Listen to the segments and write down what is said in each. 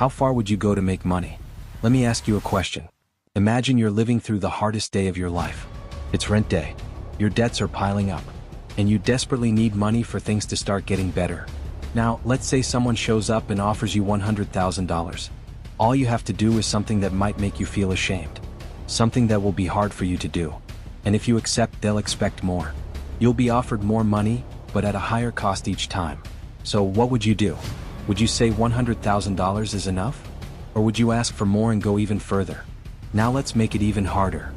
How far would you go to make money? Let me ask you a question. Imagine you're living through the hardest day of your life. It's rent day. Your debts are piling up. And you desperately need money for things to start getting better. Now, let's say someone shows up and offers you $100,000. All you have to do is something that might make you feel ashamed. Something that will be hard for you to do. And if you accept, they'll expect more. You'll be offered more money, but at a higher cost each time. So what would you do? Would you say $100,000 is enough? Or would you ask for more and go even further? Now let's make it even harder.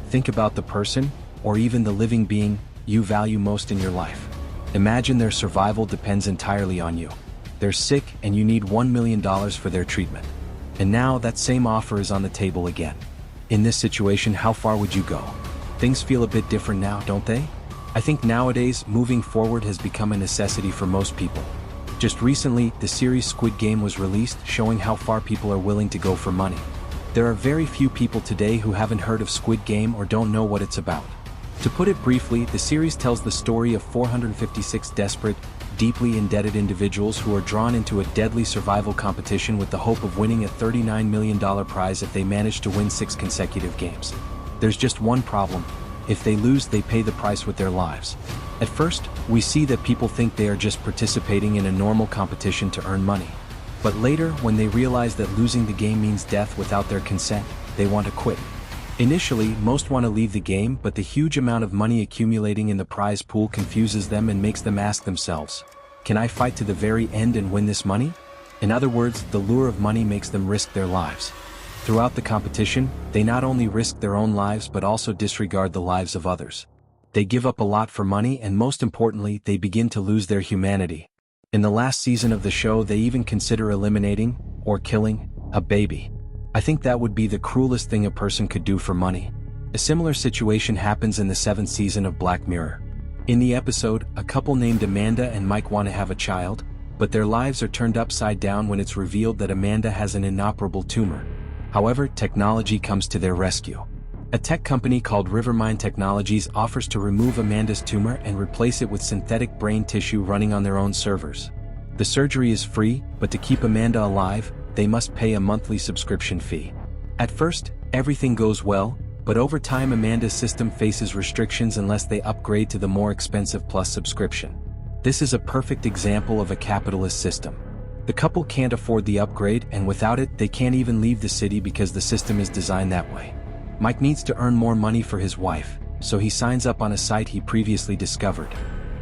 Think about the person, or even the living being, you value most in your life. Imagine their survival depends entirely on you. They're sick and you need $1 million for their treatment. And now that same offer is on the table again. In this situation, how far would you go? Things feel a bit different now, don't they? I think nowadays, moving forward has become a necessity for most people. Just recently, the series Squid Game was released, showing how far people are willing to go for money. There are very few people today who haven't heard of Squid Game or don't know what it's about. To put it briefly, the series tells the story of 456 desperate, deeply indebted individuals who are drawn into a deadly survival competition with the hope of winning a $39 million prize if they manage to win 6 consecutive games. There's just one problem. If they lose, they pay the price with their lives. At first, we see that people think they are just participating in a normal competition to earn money. But later, when they realize that losing the game means death without their consent, they want to quit. Initially, most want to leave the game, but the huge amount of money accumulating in the prize pool confuses them and makes them ask themselves, can I fight to the very end and win this money? In other words, the lure of money makes them risk their lives. Throughout the competition, they not only risk their own lives but also disregard the lives of others. They give up a lot for money, and most importantly, they begin to lose their humanity. In the last season of the show, they even consider eliminating, or killing, a baby. I think that would be the cruelest thing a person could do for money. A similar situation happens in the 7th season of Black Mirror. In the episode, a couple named Amanda and Mike want to have a child, but their lives are turned upside down when it's revealed that Amanda has an inoperable tumor. However, technology comes to their rescue. A tech company called Rivermind Technologies offers to remove Amanda's tumor and replace it with synthetic brain tissue running on their own servers. The surgery is free, but to keep Amanda alive, they must pay a monthly subscription fee. At first, everything goes well, but over time Amanda's system faces restrictions unless they upgrade to the more expensive Plus subscription. This is a perfect example of a capitalist system. The couple can't afford the upgrade, and without it, they can't even leave the city because the system is designed that way. Mike needs to earn more money for his wife, so he signs up on a site he previously discovered.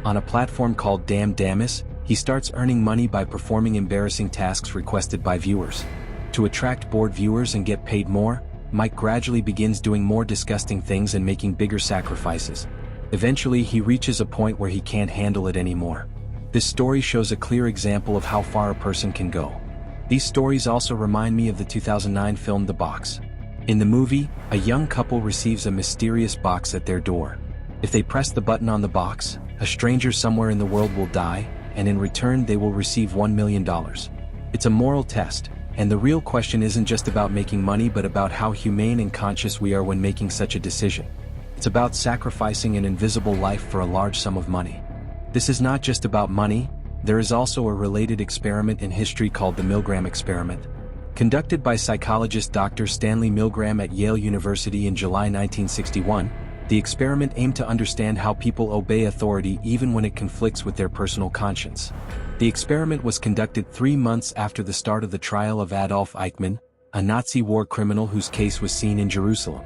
On a platform called Damn Damus, he starts earning money by performing embarrassing tasks requested by viewers. To attract bored viewers and get paid more, Mike gradually begins doing more disgusting things and making bigger sacrifices. Eventually, he reaches a point where he can't handle it anymore. This story shows a clear example of how far a person can go. These stories also remind me of the 2009 film The Box. In the movie, a young couple receives a mysterious box at their door. If they press the button on the box, a stranger somewhere in the world will die, and in return they will receive $1 million. It's a moral test, and the real question isn't just about making money but about how humane and conscious we are when making such a decision. It's about sacrificing an invisible life for a large sum of money. This is not just about money. There is also a related experiment in history called the Milgram experiment. Conducted by psychologist Dr. Stanley Milgram at Yale University in July 1961, the experiment aimed to understand how people obey authority even when it conflicts with their personal conscience. The experiment was conducted 3 months after the start of the trial of Adolf Eichmann, a Nazi war criminal whose case was seen in Jerusalem.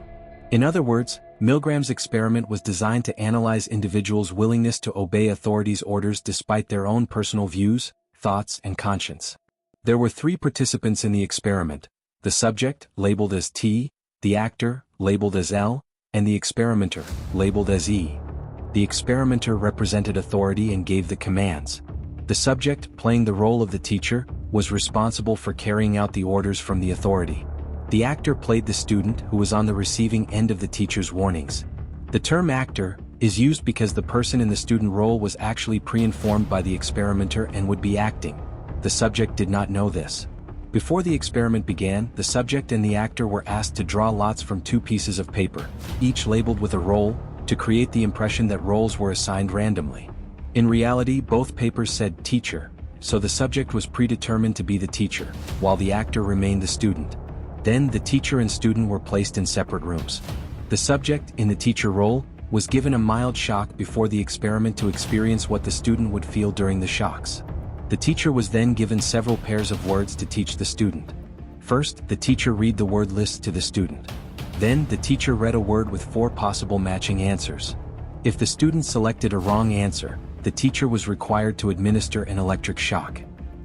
In other words, Milgram's experiment was designed to analyze individuals' willingness to obey authorities' orders despite their own personal views, thoughts, and conscience. There were 3 participants in the experiment: the subject, labeled as T, the actor, labeled as L, and the experimenter, labeled as E. The experimenter represented authority and gave the commands. The subject, playing the role of the teacher, was responsible for carrying out the orders from the authority. The actor played the student who was on the receiving end of the teacher's warnings. The term actor is used because the person in the student role was actually pre-informed by the experimenter and would be acting. The subject did not know this. Before the experiment began, the subject and the actor were asked to draw lots from 2 pieces of paper, each labeled with a role, to create the impression that roles were assigned randomly. In reality, both papers said teacher, so the subject was predetermined to be the teacher, while the actor remained the student. Then the teacher and student were placed in separate rooms. The subject, in the teacher role, was given a mild shock before the experiment to experience what the student would feel during the shocks. The teacher was then given several pairs of words to teach the student. First, the teacher read the word list to the student. Then, the teacher read a word with 4 possible matching answers. If the student selected a wrong answer, the teacher was required to administer an electric shock.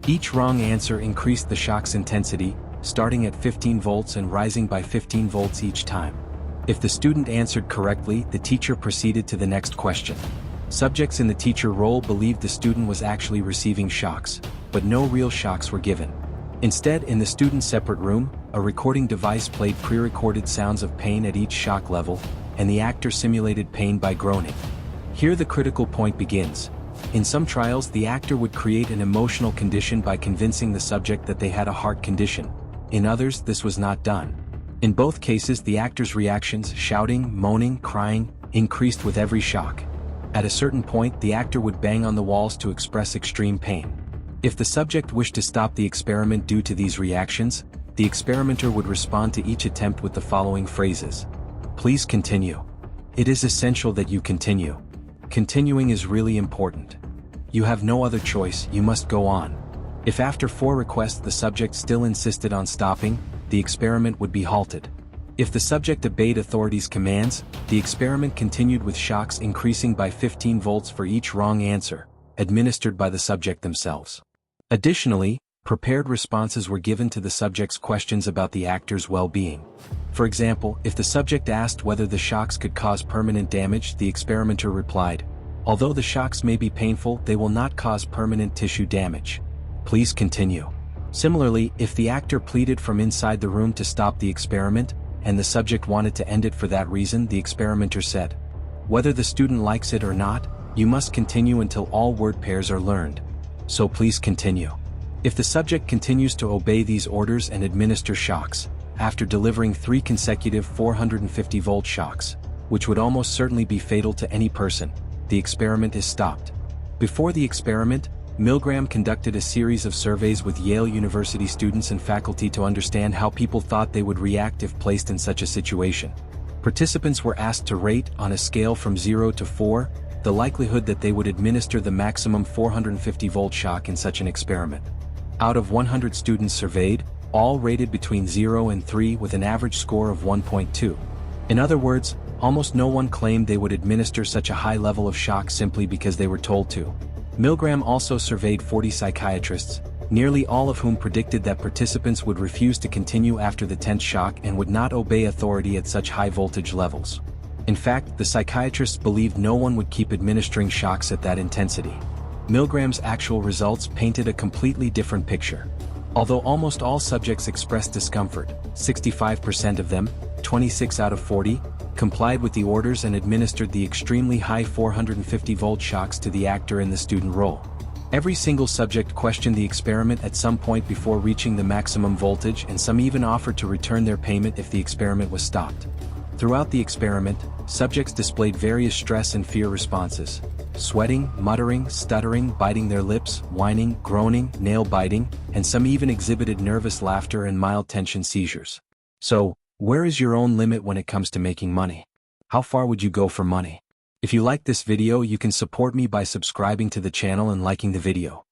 Each wrong answer increased the shock's intensity, starting at 15 volts and rising by 15 volts each time. If the student answered correctly, the teacher proceeded to the next question. Subjects in the teacher role believed the student was actually receiving shocks, but no real shocks were given. Instead, in the student's separate room, a recording device played pre-recorded sounds of pain at each shock level, and the actor simulated pain by groaning. Here the critical point begins. In some trials, the actor would create an emotional condition by convincing the subject that they had a heart condition. In others, this was not done. In both cases, the actor's reactions, shouting, moaning, crying, increased with every shock. At a certain point, the actor would bang on the walls to express extreme pain. If the subject wished to stop the experiment due to these reactions, the experimenter would respond to each attempt with the following phrases. Please continue. It is essential that you continue. Continuing is really important. You have no other choice, you must go on. If after 4 requests the subject still insisted on stopping, the experiment would be halted. If the subject obeyed authorities' commands, the experiment continued with shocks increasing by 15 volts for each wrong answer, administered by the subject themselves. Additionally, prepared responses were given to the subject's questions about the actor's well-being. For example, if the subject asked whether the shocks could cause permanent damage, the experimenter replied, "Although the shocks may be painful, they will not cause permanent tissue damage. Please continue." Similarly, if the actor pleaded from inside the room to stop the experiment, and the subject wanted to end it for that reason, the experimenter said, "Whether the student likes it or not, you must continue until all word pairs are learned. So please continue." If the subject continues to obey these orders and administer shocks, after delivering 3 consecutive 450-volt shocks, which would almost certainly be fatal to any person, the experiment is stopped. Before the experiment, Milgram conducted a series of surveys with Yale University students and faculty to understand how people thought they would react if placed in such a situation. Participants were asked to rate, on a scale from 0 to 4, the likelihood that they would administer the maximum 450-volt shock in such an experiment. Out of 100 students surveyed, all rated between 0 and 3 with an average score of 1.2. In other words, almost no one claimed they would administer such a high level of shock simply because they were told to. Milgram also surveyed 40 psychiatrists, nearly all of whom predicted that participants would refuse to continue after the 10th shock and would not obey authority at such high voltage levels. In fact, the psychiatrists believed no one would keep administering shocks at that intensity. Milgram's actual results painted a completely different picture. Although almost all subjects expressed discomfort, 65% of them, 26 out of 40, complied with the orders and administered the extremely high 450-volt shocks to the actor in the student role. Every single subject questioned the experiment at some point before reaching the maximum voltage, and some even offered to return their payment if the experiment was stopped. Throughout the experiment, subjects displayed various stress and fear responses: sweating, muttering, stuttering, biting their lips, whining, groaning, nail-biting, and some even exhibited nervous laughter and mild tension seizures. So, where is your own limit when it comes to making money? How far would you go for money? If you like this video, you can support me by subscribing to the channel and liking the video.